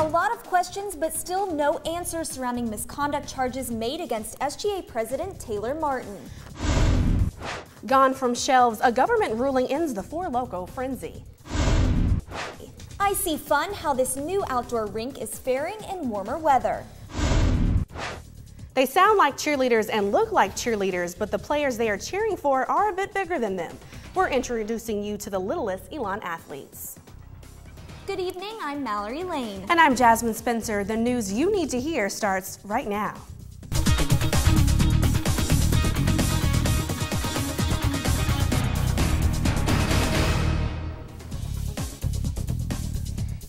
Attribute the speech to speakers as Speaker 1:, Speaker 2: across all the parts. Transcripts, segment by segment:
Speaker 1: A lot of questions, but still no answers surrounding misconduct charges made against SGA President Taylor Martin.
Speaker 2: Gone from shelves, a government ruling ends the Four Loko frenzy.
Speaker 1: I see fun how this new outdoor rink is faring in warmer weather.
Speaker 2: They sound like cheerleaders and look like cheerleaders, but the players they are cheering for are a bit bigger than them. We're introducing you to the littlest Elon athletes.
Speaker 1: Good evening, I'm Mallory Lane.
Speaker 2: And I'm Jasmine Spencer. The news you need to hear starts right now.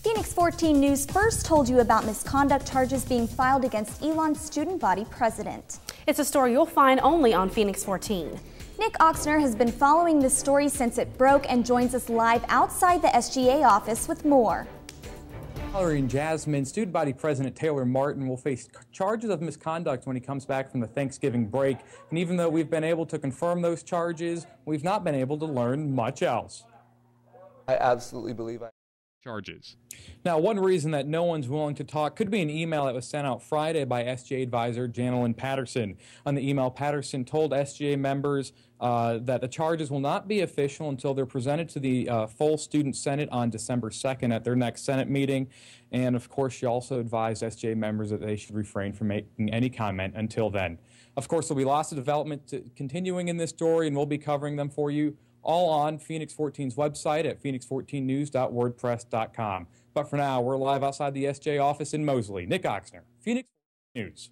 Speaker 1: Phoenix 14 News first told you about misconduct charges being filed against Elon's student body president.
Speaker 2: It's a story you'll find only on Phoenix 14.
Speaker 1: Nick Oxner has been following this story since it broke and joins us live outside the SGA office with more.
Speaker 3: Mallory and Jasmine, student body president Taylor Martin will face charges of misconduct when he comes back from the Thanksgiving break. And even though we've been able to confirm those charges, we've not been able to learn much else.
Speaker 4: I absolutely believe
Speaker 3: charges. Now, one reason that no one's willing to talk could be an email that was sent out Friday by SGA advisor Janelyn Patterson. On the email, Patterson told SGA members that the charges will not be official until they're presented to the full Student Senate on December 2nd at their next Senate meeting. And of course, she also advised SGA members that they should refrain from making any comment until then. Of course, there'll be lots of development continuing in this story, and we'll be covering them for you all on Phoenix 14's website at phoenix14news.wordpress.com. But for now, we're live outside the SJ office in Mosley. Nick Oxner, Phoenix News.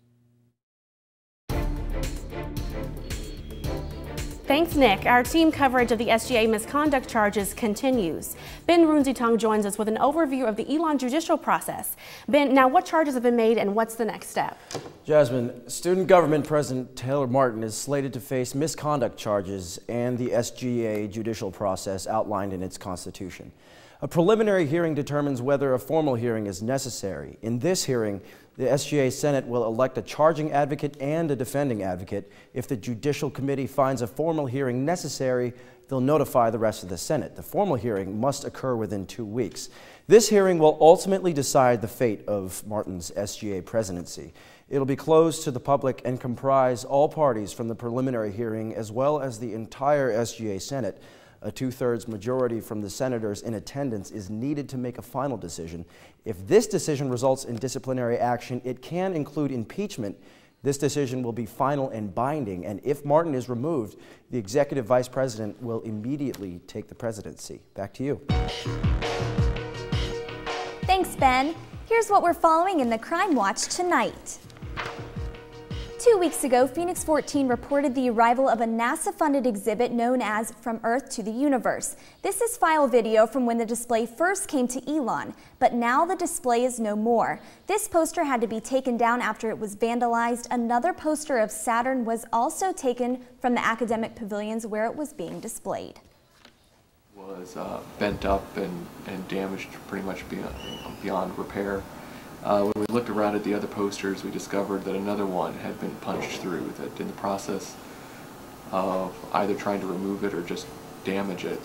Speaker 2: Thanks, Nick. Our team coverage of the SGA misconduct charges continues. Ben Runzitong joins us with an overview of the Elon judicial process. Ben, now what charges have been made and what's the next step?
Speaker 5: Jasmine, student government president Taylor Martin is slated to face misconduct charges and the SGA judicial process outlined in its constitution. A preliminary hearing determines whether a formal hearing is necessary. In this hearing, the SGA Senate will elect a charging advocate and a defending advocate. If the Judicial Committee finds a formal hearing necessary, they'll notify the rest of the Senate. The formal hearing must occur within 2 weeks. This hearing will ultimately decide the fate of Martin's SGA presidency. It'll be closed to the public and comprise all parties from the preliminary hearing as well as the entire SGA Senate. A 2/3 majority from the senators in attendance is needed to make a final decision. If this decision results in disciplinary action, it can include impeachment. This decision will be final and binding, and if Martin is removed, the executive vice president will immediately take the presidency. Back to you.
Speaker 1: Thanks, Ben. Here's what we're following in the Crime Watch tonight. 2 weeks ago, Phoenix 14 reported the arrival of a NASA-funded exhibit known as From Earth to the Universe. This is file video from when the display first came to Elon, but now the display is no more. This poster had to be taken down after it was vandalized. Another poster of Saturn was also taken from the academic pavilions where it was being displayed.
Speaker 6: Was bent up and damaged pretty much beyond repair. When we looked around at the other posters, we discovered that another one had been punched through, that in the process of either trying to remove it or just damage it.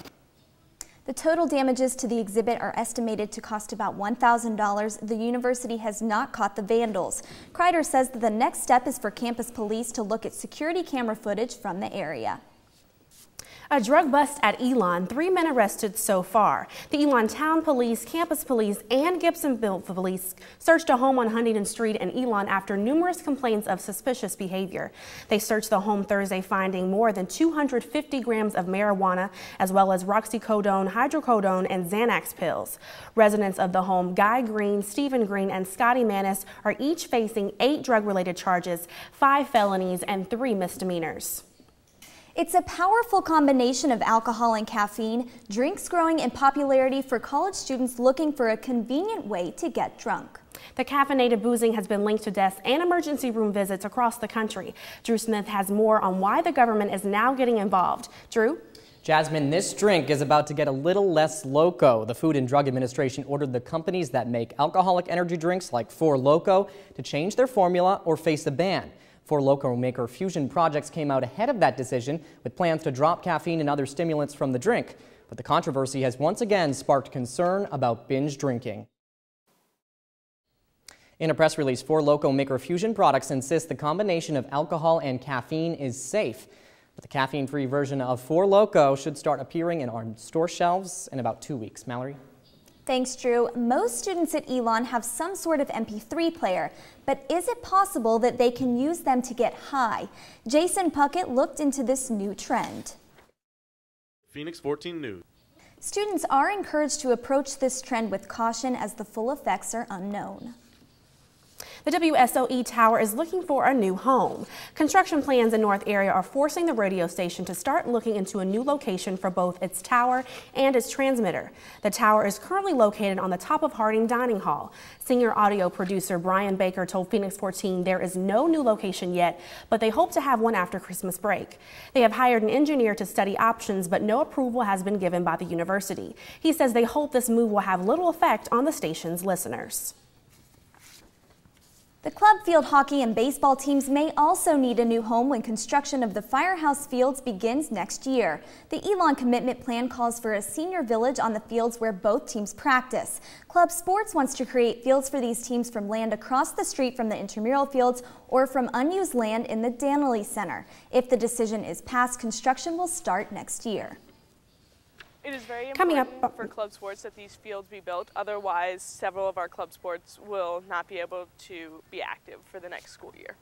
Speaker 1: The total damages to the exhibit are estimated to cost about $1,000. The university has not caught the vandals. Kreider says that the next step is for campus police to look at security camera footage from the area.
Speaker 2: A drug bust at Elon, 3 men arrested so far. The Elon Town Police, Campus Police, and Gibsonville Police searched a home on Huntington Street in Elon after numerous complaints of suspicious behavior. They searched the home Thursday, finding more than 250 grams of marijuana, as well as roxycodone, hydrocodone, and Xanax pills. Residents of the home, Guy Green, Stephen Green, and Scotty Manis, are each facing 8 drug-related charges, 5 felonies, and 3 misdemeanors.
Speaker 1: It's a powerful combination of alcohol and caffeine, drinks growing in popularity for college students looking for a convenient way to get drunk.
Speaker 2: The caffeinated boozing has been linked to deaths and emergency room visits across the country. Drew Smith has more on why the government is now getting involved. Drew?
Speaker 7: Jasmine, this drink is about to get a little less loco. The Food and Drug Administration ordered the companies that make alcoholic energy drinks like Four Loko to change their formula or face a ban. Four Loko maker Fusion Projects came out ahead of that decision with plans to drop caffeine and other stimulants from the drink. But the controversy has once again sparked concern about binge drinking. In a press release, Four Loko maker Fusion Products insists the combination of alcohol and caffeine is safe. But the caffeine-free version of Four Loko should start appearing in our store shelves in about 2 weeks. Mallory?
Speaker 1: Thanks, Drew. Most students at Elon have some sort of MP3 player, but is it possible that they can use them to get high? Jason Puckett looked into this new trend.
Speaker 8: Phoenix 14 News.
Speaker 1: Students are encouraged to approach this trend with caution as the full effects are unknown.
Speaker 2: The WSOE tower is looking for a new home. Construction plans in North area are forcing the radio station to start looking into a new location for both its tower and its transmitter. The tower is currently located on the top of Harding Dining Hall. Senior audio producer Brian Baker told Phoenix 14 there is no new location yet, but they hope to have one after Christmas break. They have hired an engineer to study options, but no approval has been given by the university. He says they hope this move will have little effect on the station's listeners.
Speaker 1: The club field hockey and baseball teams may also need a new home when construction of the Firehouse Fields begins next year. The Elon commitment plan calls for a senior village on the fields where both teams practice. Club Sports wants to create fields for these teams from land across the street from the intramural fields or from unused land in the Danley Center. If the decision is passed, construction will start next year.
Speaker 9: It is very important for club sports that these fields be built. Otherwise, several of our club sports will not be able to be active for the next school year.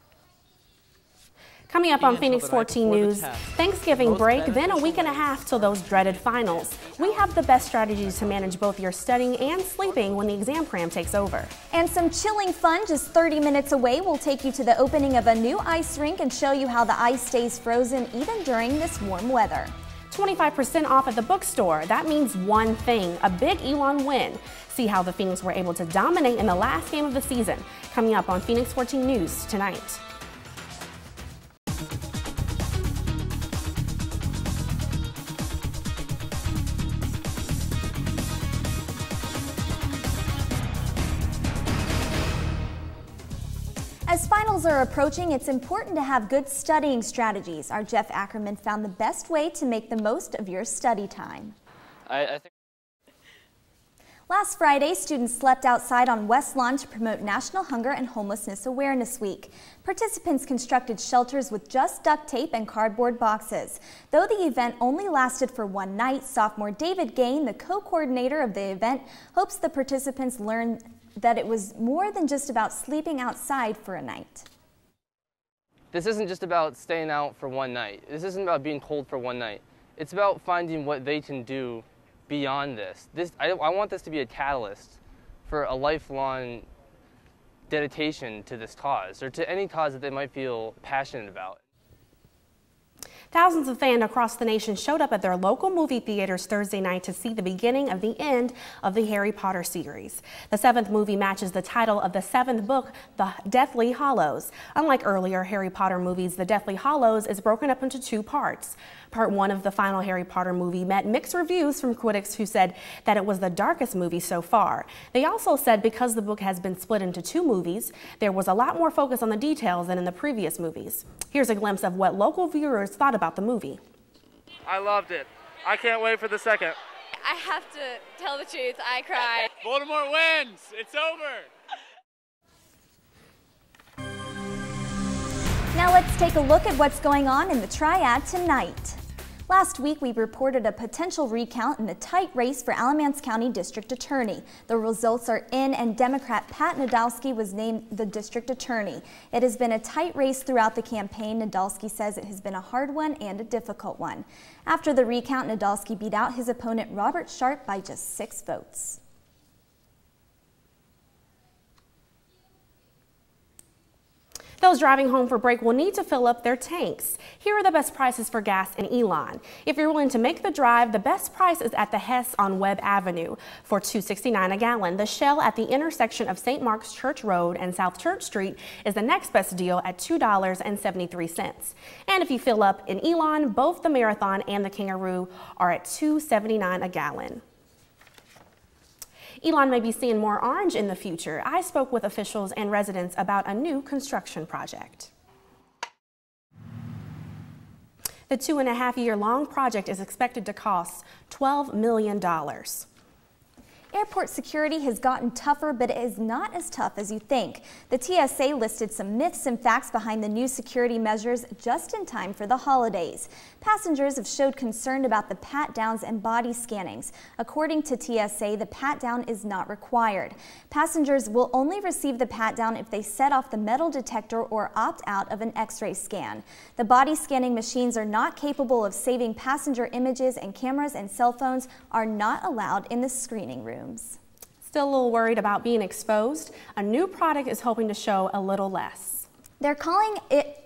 Speaker 2: Coming up on Phoenix 14 News, Thanksgiving break, then a week and a half till those dreaded finals. We have the best strategies to manage both your studying and sleeping when the exam cram takes over.
Speaker 1: And some chilling fun just 30 minutes away. We'll take you to the opening of a new ice rink and show you how the ice stays frozen even during this warm weather.
Speaker 2: 25% off at the bookstore. That means one thing, a big Elon win. See how the Phoenix were able to dominate in the last game of the season. Coming up on Phoenix 14 News tonight.
Speaker 1: As finals are approaching, it's important to have good studying strategies. Our Jeff Ackerman found the best way to make the most of your study time.
Speaker 10: I think
Speaker 1: Last Friday, students slept outside on West Lawn to promote National Hunger and Homelessness Awareness Week. Participants constructed shelters with just duct tape and cardboard boxes. Though the event only lasted for one night, sophomore David Gain, the co-coordinator of the event, hopes the participants learn that it was more than just about sleeping outside for a night.
Speaker 10: this isn't just about staying out for one night. This isn't about being cold for one night. It's about finding what they can do beyond this. I want this to be a catalyst for a lifelong dedication to this cause, or to any cause that they might feel passionate about.
Speaker 2: Thousands of fans across the nation showed up at their local movie theaters Thursday night to see the beginning of the end of the Harry Potter series. The seventh movie matches the title of the seventh book, The Deathly Hallows. Unlike earlier Harry Potter movies, The Deathly Hallows is broken up into two parts. Part one of the final Harry Potter movie met mixed reviews from critics who said that it was the darkest movie so far. They also said because the book has been split into two movies, there was a lot more focus on the details than in the previous movies. Here's a glimpse of what local viewers thought about the movie.
Speaker 11: I loved it. I can't wait for the second.
Speaker 12: I have to tell the truth, I cried.
Speaker 11: Voldemort wins! It's over!
Speaker 1: Now let's take a look at what's going on in the Triad tonight. Last week, we reported a potential recount in a tight race for Alamance County District Attorney. The results are in, and Democrat Pat Nadolski was named the District Attorney. It has been a tight race throughout the campaign. Nadolski says it has been a hard one and a difficult one. After the recount, Nadolski beat out his opponent Robert Sharp by just 6 votes.
Speaker 2: Those driving home for break will need to fill up their tanks. Here are the best prices for gas in Elon. If you're willing to make the drive, the best price is at the Hess on Webb Avenue for $2.69 a gallon. The Shell at the intersection of St. Mark's Church Road and South Church Street is the next best deal at $2.73. And if you fill up in Elon, both the Marathon and the Kangaroo are at $2.79 a gallon. Elon may be seeing more orange in the future. I spoke with officials and residents about a new construction project. The 2.5-year-long project is expected to cost $12 million.
Speaker 1: Airport security has gotten tougher, but it is not as tough as you think. The TSA listed some myths and facts behind the new security measures just in time for the holidays. Passengers have showed concern about the pat-downs and body scannings. According to TSA, the pat-down is not required. Passengers will only receive the pat-down if they set off the metal detector or opt out of an X-ray scan. The body scanning machines are not capable of saving passenger images, and cameras and cell phones are not allowed in the screening rooms.
Speaker 2: Still a little worried about being exposed? A new product is hoping to show a little less.
Speaker 1: They're calling it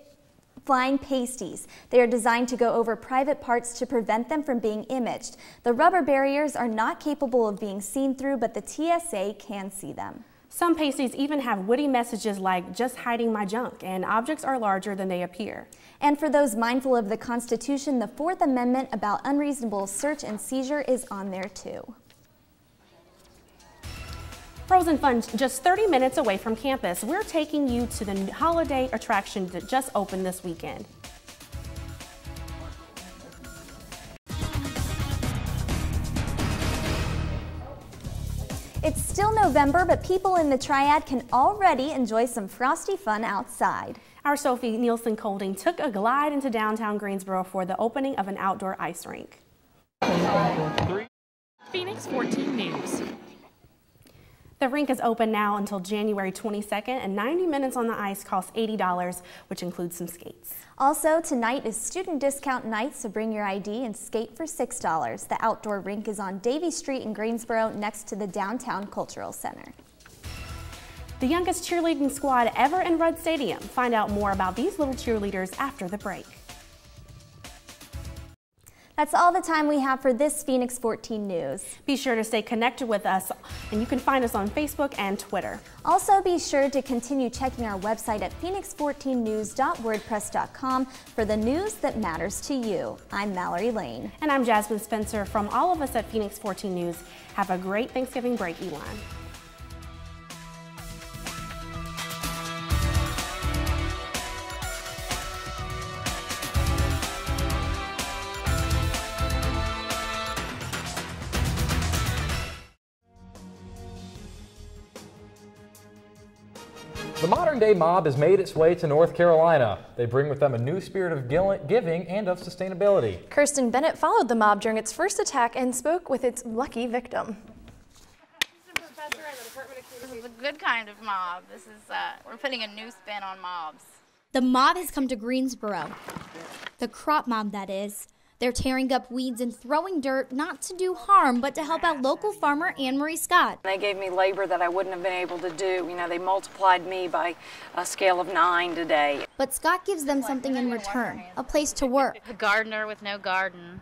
Speaker 1: flying pasties. They are designed to go over private parts to prevent them from being imaged. The rubber barriers are not capable of being seen through, but the TSA can see them.
Speaker 2: Some pasties even have witty messages like "just hiding my junk," and objects are larger than they appear.
Speaker 1: And for those mindful of the Constitution, the Fourth Amendment about unreasonable search and seizure is on there too.
Speaker 2: Frozen Fun, just 30 minutes away from campus. We're taking you to the holiday attraction that just opened this weekend.
Speaker 1: It's still November, but people in the Triad can already enjoy some frosty fun outside.
Speaker 2: Our Sophie Nielsen-Colding took a glide into downtown Greensboro for the opening of an outdoor ice rink.
Speaker 13: Phoenix 14 News.
Speaker 2: The rink is open now until January 22nd, and 90 minutes on the ice costs $80, which includes some skates.
Speaker 1: Also, tonight is student discount night, so bring your ID and skate for $6. The outdoor rink is on Davie Street in Greensboro, next to the Downtown Cultural Center.
Speaker 2: The youngest cheerleading squad ever in Rudd Stadium. Find out more about these little cheerleaders after the break.
Speaker 1: That's all the time we have for this Phoenix 14 News.
Speaker 2: Be sure to stay connected with us, and you can find us on Facebook and Twitter.
Speaker 1: Also, be sure to continue checking our website at phoenix14news.wordpress.com for the news that matters to you. I'm Mallory Lane.
Speaker 2: And I'm Jasmine Spencer. From all of us at Phoenix 14 News, have a great Thanksgiving break, Elon.
Speaker 14: The modern-day mob has made its way to North Carolina. They bring with them a new spirit of giving and of sustainability.
Speaker 15: Kirsten Bennett followed the mob during its first attack and spoke with its lucky victim.
Speaker 16: This is a good kind of mob. This is we're putting a new spin on mobs.
Speaker 17: The mob has come to Greensboro. The crop mob, that is. They're tearing up weeds and throwing dirt, not to do harm, but to help out local farmer Anne Marie Scott.
Speaker 18: They gave me labor that I wouldn't have been able to do. You know, they multiplied me by a scale of 9 today.
Speaker 17: But Scott gives them something in return, a place to work.
Speaker 16: A gardener with no garden,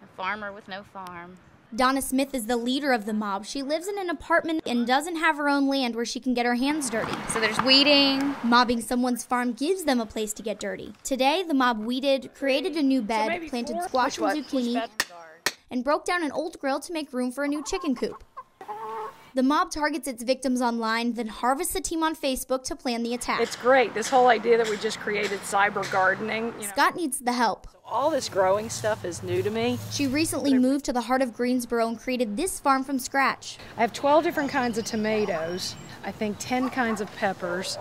Speaker 16: a farmer with no farm.
Speaker 17: Donna Smith is the leader of the mob. She lives in an apartment and doesn't have her own land where she can get her hands dirty.
Speaker 16: So there's weeding.
Speaker 17: Mobbing someone's farm gives them a place to get dirty. Today, the mob weeded, created a new bed, planted squash and zucchini, and broke down an old grill to make room for a new chicken coop. The mob targets its victims online, then harvests the team on Facebook to plan the attack.
Speaker 19: It's great, this whole idea that we just created cyber gardening.
Speaker 17: Scott needs the help.
Speaker 19: All this growing stuff is new to me.
Speaker 17: She recently moved to the heart of Greensboro and created this farm from scratch.
Speaker 19: I have 12 different kinds of tomatoes, I think 10 kinds of peppers,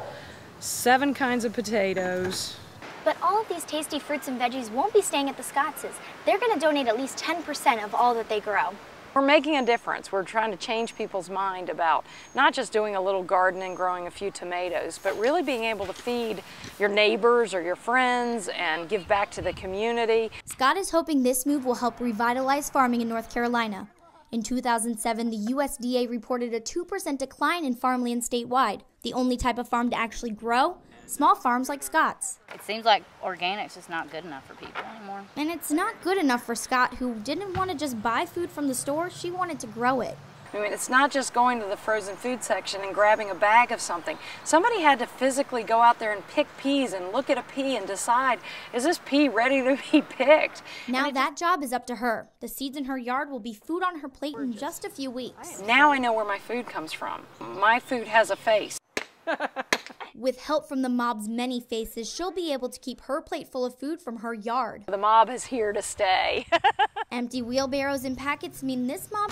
Speaker 19: 7 kinds of potatoes.
Speaker 17: But all of these tasty fruits and veggies won't be staying at the Scottses. They're going to donate at least 10% of all that they grow.
Speaker 18: We're making a difference. We're trying to change people's mind about not just doing a little garden and growing a few tomatoes, but really being able to feed your neighbors or your friends and give back to the community.
Speaker 17: Scott is hoping this move will help revitalize farming in North Carolina. In 2007, the USDA reported a 2% decline in farmland statewide. The only type of farm to actually grow? Small farms like Scott's.
Speaker 16: It seems like organic's just not good enough for people anymore.
Speaker 17: And it's not good enough for Scott, who didn't want to just buy food from the store. She wanted to grow it.
Speaker 18: I mean, it's not just going to the frozen food section and grabbing a bag of something. Somebody had to physically go out there and pick peas and look at a pea and decide, is this pea ready to be picked?
Speaker 17: Now that job is up to her. The seeds in her yard will be food on her plate in just a few weeks.
Speaker 18: Now I know where my food comes from. My food has a face.
Speaker 17: With help from the mob's many faces, she'll be able to keep her plate full of food from her yard.
Speaker 18: The mob is here to stay.
Speaker 17: Empty wheelbarrows and packets mean this mob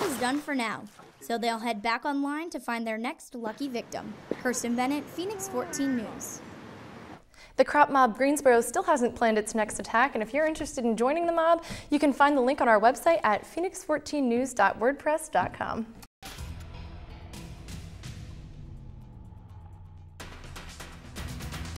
Speaker 17: is done for now, so they'll head back online to find their next lucky victim. Kirsten Bennett, Phoenix 14 News.
Speaker 15: The crop mob Greensboro still hasn't planned its next attack, and if you're interested in joining the mob, you can find the link on our website at phoenix14news.wordpress.com.